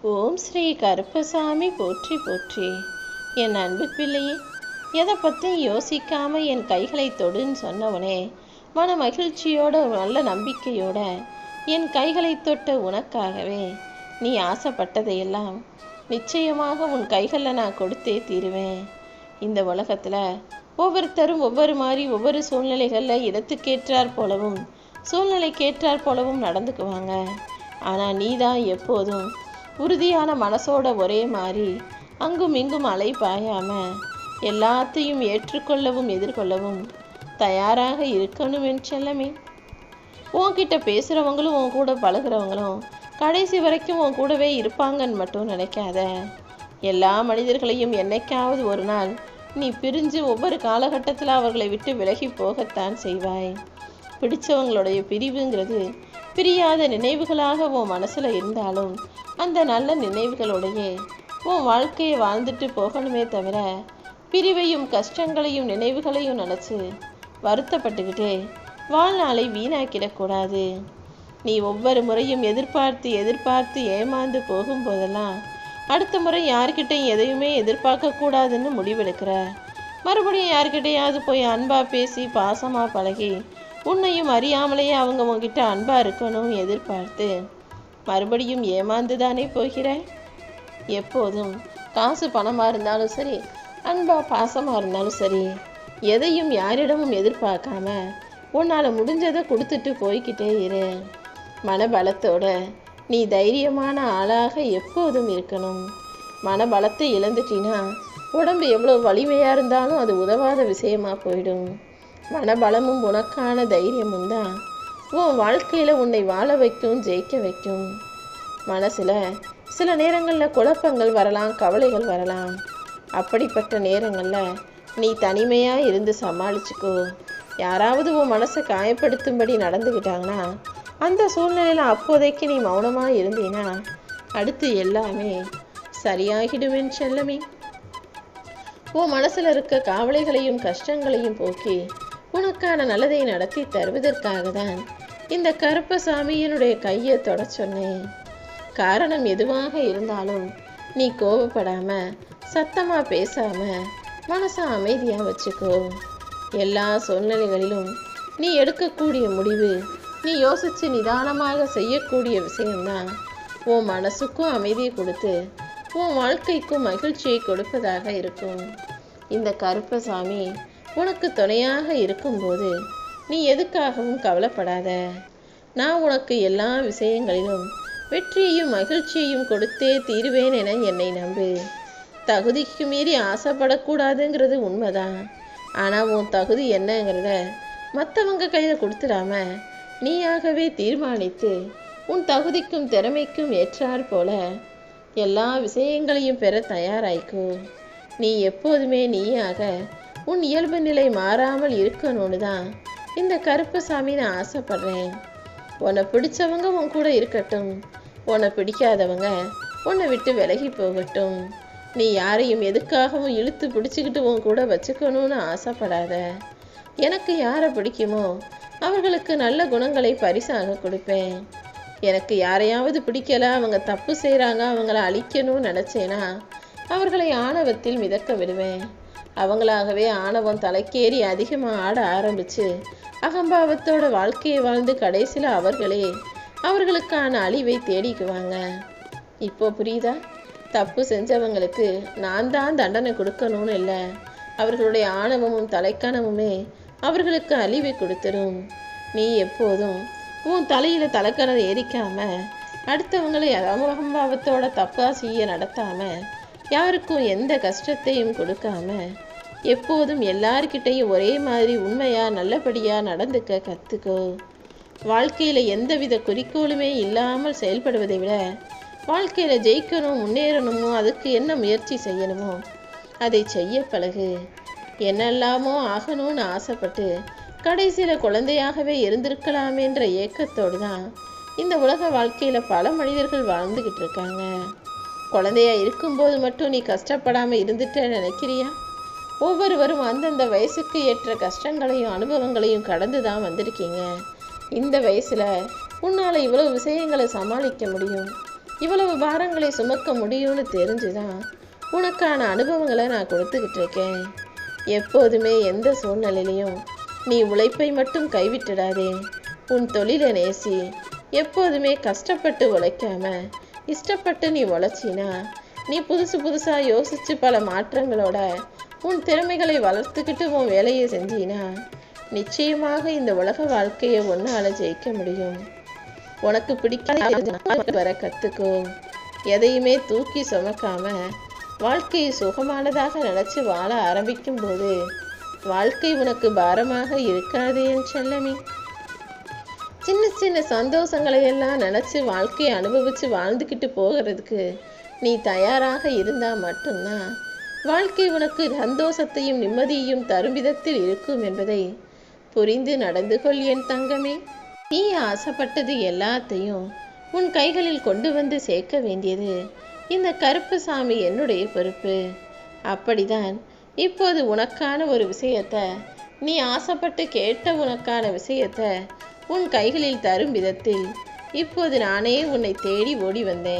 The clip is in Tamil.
ஓம் ஸ்ரீ கருப்பசாமி போற்றி போற்றி. என் அன்பு பிள்ளையே, எதை பற்றி யோசிக்காம என் கைகளை தொடுன்னு சொன்னவனே, மன மகிழ்ச்சியோட நல்ல நம்பிக்கையோட என் கைகளை தொட்ட உனக்காகவே நீ ஆசைப்பட்டதையெல்லாம் நிச்சயமாக உன் கைகளில் நான் கொடுத்தே தீருவேன். இந்த உலகத்தில் ஒவ்வொருத்தரும் ஒவ்வொரு மாதிரி ஒவ்வொரு சூழ்நிலைகளில் இடத்துக்கேற்றார் போலவும் சூழ்நிலைக்கேற்றார் போலவும் நடந்துக்குவாங்க. ஆனால் நீ தான் எப்போதும் உறுதியான மனசோட ஒரே மாதிரி அங்கும் இங்கும் அலை பாயாம எல்லாத்தையும் ஏற்றுக்கொள்ளவும் எதிர்கொள்ளவும் தயாராக இருக்கணும் என் செல்லமே. உன்கிட்ட பேசுகிறவங்களும் உன் கூட பழகிறவங்களும் கடைசி வரைக்கும் உன் கூடவே இருப்பாங்கன்னு மட்டும் நினைக்காத. எல்லா மனிதர்களையும் என்னைக்காவது ஒரு நாள் நீ பிரிஞ்சு ஒவ்வொரு காலகட்டத்தில் அவர்களை விட்டு விலகி போகத்தான் செய்வாய். பிடிச்சவங்களுடைய பிரிவுங்கிறது பிரியாத நினைவுகளாக உன் மனசில் இருந்தாலும் அந்த நல்ல நினைவுகளோடையே உன் வாழ்க்கையை வாழ்ந்துட்டு போகணுமே தவிர பிரிவையும் கஷ்டங்களையும் நினைவுகளையும் நினச்சி வருத்தப்பட்டுக்கிட்டே வாழ்நாளை வீணாக்கிடக்கூடாது. நீ ஒவ்வொரு முறையும் எதிர்பார்த்து ஏமாந்து போகும்போதெல்லாம் அடுத்த முறை யார்கிட்டையும் எதையுமே எதிர்பார்க்கக்கூடாதுன்னு முடிவெடுக்கிற. மறுபடியும் யார்கிட்டையாவது போய் அன்பாக பேசி பாசமாக பழகி உன்னையும் அறியாமலேயே அவங்க உங்ககிட்ட அன்பாக இருக்கணும் எதிர்பார்த்து மறுபடியும் ஏமாந்து தானே போகிற. எப்போதும் காசு பணமாக இருந்தாலும் சரி, அன்பாக பாசமாக இருந்தாலும் சரி, எதையும் யாரிடமும் எதிர்பார்க்காம உன்னால் முடிஞ்சதை கொடுத்துட்டு போய்கிட்டே இரு. மனபலத்தோட நீ தைரியமான ஆளாக எப்போதும் இருக்கணும். மனபலத்தை இழந்துட்டினா உடம்பு எவ்வளோ வலிமையாக இருந்தாலும் அது உதவாத விஷயமா போயிடும். மனபலமும் உனக்கான தைரியமும் தான் உன் வாழ்க்கையில் உன்னை வாழ வைக்கும், ஜெயிக்க வைக்கும். மனசில் சில நேரங்களில் குழப்பங்கள் வரலாம், கவலைகள் வரலாம். அப்படிப்பட்ட நேரங்களில் நீ தனிமையாக இருந்து சமாளிச்சுக்கோ. யாராவது உன் மனசை காயப்படுத்தும்படி நடந்துக்கிட்டாங்கன்னா அந்த சூழ்நிலையில் அப்போதைக்கு நீ மௌனமாக இருந்தீன்னா அடுத்து எல்லாமே சரியாகிடுவேன் செல்லமே. உன் மனசில் இருக்க கவலைகளையும் கஷ்டங்களையும் போக்கி உனக்கான நல்லதை நடத்தி தருவதற்காக தான் இந்த கருப்பசாமியினுடைய கையை தொட சொன்னேன். காரணம் எதுவாக இருந்தாலும் நீ கோபப்படாம சத்தமாக பேசாம மனசை அமைதியாக வச்சுக்கோ. எல்லா சூழ்நிலைகளிலும் நீ எடுக்கக்கூடிய முடிவு, நீ யோசித்து நிதானமாக செய்யக்கூடிய விஷயம்தான் உன் மனசுக்கும் அமைதியை கொடுத்து உன் வாழ்க்கைக்கும் மகிழ்ச்சியை கொடுப்பதாக இருக்கும். இந்த கருப்பசாமி உனக்கு துணையாக இருக்கும்போது நீ எதுக்காகவும் கவலைப்படாத. நான் உனக்கு எல்லா விஷயங்களிலும் வெற்றியையும் மகிழ்ச்சியையும் கொடுத்தே தீருவேன் என என்னை நம்பு. தகுதிக்கு மீறி ஆசைப்படக்கூடாதுங்கிறது உண்மைதான். ஆனால் உன் தகுதி என்னங்கிறத மற்றவங்க கையில் கொடுத்துடாம நீயாகவே தீர்மானித்து உன் தகுதிக்கும் திறமைக்கும் ஏற்றாற் போல எல்லா விஷயங்களையும் பெற தயாராய்க்கோ. நீ எப்போதுமே நீயாக உன் இயல்பு நிலை மாறாமல் இருக்கணும்னு தான் இந்த கருப்பசாமி நான் ஆசைப்படுறேன். உன்னை பிடிச்சவங்க உன் கூட இருக்கட்டும், உன்னை பிடிக்காதவங்க உன்னை விட்டு விலகி போகட்டும். நீ யாரையும் எதுக்காகவும் இழுத்து பிடிச்சிக்கிட்டு உன் கூட வச்சுக்கணும்னு ஆசைப்படாத. எனக்கு யாரை பிடிக்குமோ அவர்களுக்கு நல்ல குணங்களை பரிசாக கொடுப்பேன். எனக்கு யாரையாவது பிடிக்கல, அவங்க தப்பு செய்கிறாங்க, அவங்கள அழிக்கணும்னு நினச்சேன்னா அவர்களை ஆணவத்தில் மிதக்க விடுவேன். அவங்களாகவே ஆணவம் தலைக்கேறி அதிகமாக ஆட ஆரம்பித்து அகம்பாவத்தோட வாழ்க்கையை வாழ்ந்து கடைசியில் அவர்களே அவர்களுக்கான அழிவை தேடிக்குவாங்க. இப்போ புரியுதா? தப்பு செஞ்சவங்களுக்கு நான் தான் தண்டனை கொடுக்கணும்னு இல்லை, அவர்களுடைய ஆணவமும் தலைக்கணமுமே அவர்களுக்கு அழிவை கொடுத்துரும். நீ எப்போதும் உன் தலையில் தலைக்கணம் ஏறிக்காம அடுத்தவங்களை அகம்பாவத்தோட தப்பாக செய்ய நடத்தாம யாருக்கும் எந்த கஷ்டத்தையும் கொடுக்காம எப்போதும் எல்லார்கிட்டையும் ஒரே மாதிரி உண்மையாக நல்லபடியாக நடந்துக்க கற்றுக்கோ. வாழ்க்கையில் எந்தவித குறிக்கோளுமே இல்லாமல் செயல்படுவதை விட வாழ்க்கையில் ஜெயிக்கணும், முன்னேறணுமோ அதுக்கு என்ன முயற்சி செய்யணுமோ அதை செய்ய பழகு. என்னெல்லாமோ ஆகணும்னு ஆசைப்பட்டு கடைசியில் குழந்தையாகவே இருந்திருக்கலாமேன்ற ஏக்கத்தோடு தான் இந்த உலக வாழ்க்கையில் பல மனிதர்கள் வாழ்ந்துக்கிட்டு இருக்காங்க. குழந்தையா இருக்கும்போது மட்டும் நீ கஷ்டப்படாமல் இருந்துட்டு நினைக்கிறியா? ஒவ்வொருவரும் அந்தந்த வயசுக்கு ஏற்ற கஷ்டங்களையும் அனுபவங்களையும் கடந்து தான் வந்திருக்கீங்க. இந்த வயசில் உன்னால் இவ்வளோ விஷயங்களை சமாளிக்க முடியும். இவ்வளவு பாரங்களை சுமக்க முடியும்னு தெரிஞ்சுதான் உனக்கான அனுபவங்களை நான் கொடுத்துக்கிட்டு இருக்கேன். எப்போதுமே எந்த சூழ்நிலையிலையும் நீ உழைப்பை மட்டும் கைவிட்டுடாதே. உன் தொழிலை நேசி. எப்போதுமே கஷ்டப்பட்டு உழைக்காம இஷ்டப்பட்டு நீ உழைச்சினா, நீ புதுசாக யோசித்து பல மாற்றங்களோட உன் திறமைகளை வளர்த்துக்கிட்டு உன் வேலையை செஞ்சினா, நிச்சயமாக இந்த உலக வாழ்க்கையை ஒன்றால் ஜெயிக்க முடியும். உனக்கு பிடிக்காத வர கற்றுக்கோ. எதையுமே தூக்கி சுமக்காம வாழ்க்கையை சுகமானதாக நினச்சி வாழ ஆரம்பிக்கும் போது வாழ்க்கை உனக்கு பாரமாக இருக்காது என் செல்லமே. சின்ன சின்ன சந்தோஷங்களை எல்லாம் நினச்சி வாழ்க்கையை அனுபவித்து வாழ்ந்துக்கிட்டு போகிறதுக்கு நீ தயாராக இருந்தால் மட்டும்தான் வாழ்க்கை உனக்கு சந்தோஷத்தையும் நிம்மதியையும் தரும் விதத்தில் இருக்கும் என்பதை புரிந்து நடந்து கொள் என் தங்கமே. நீ ஆசைப்பட்டது எல்லாத்தையும் உன் கைகளில் கொண்டு வந்து சேர்க்க வேண்டியது இந்த கருப்பசாமி என்னுடைய பொறுப்பு. அப்படிதான் இப்போது உனக்கான ஒரு விஷயத்தை, நீ ஆசைப்பட்டு கேட்ட உனக்கான விஷயத்தை உன் கைகளில் தரும் விதத்தில் இப்போது நானே உன்னை தேடி ஓடி வந்தேன்.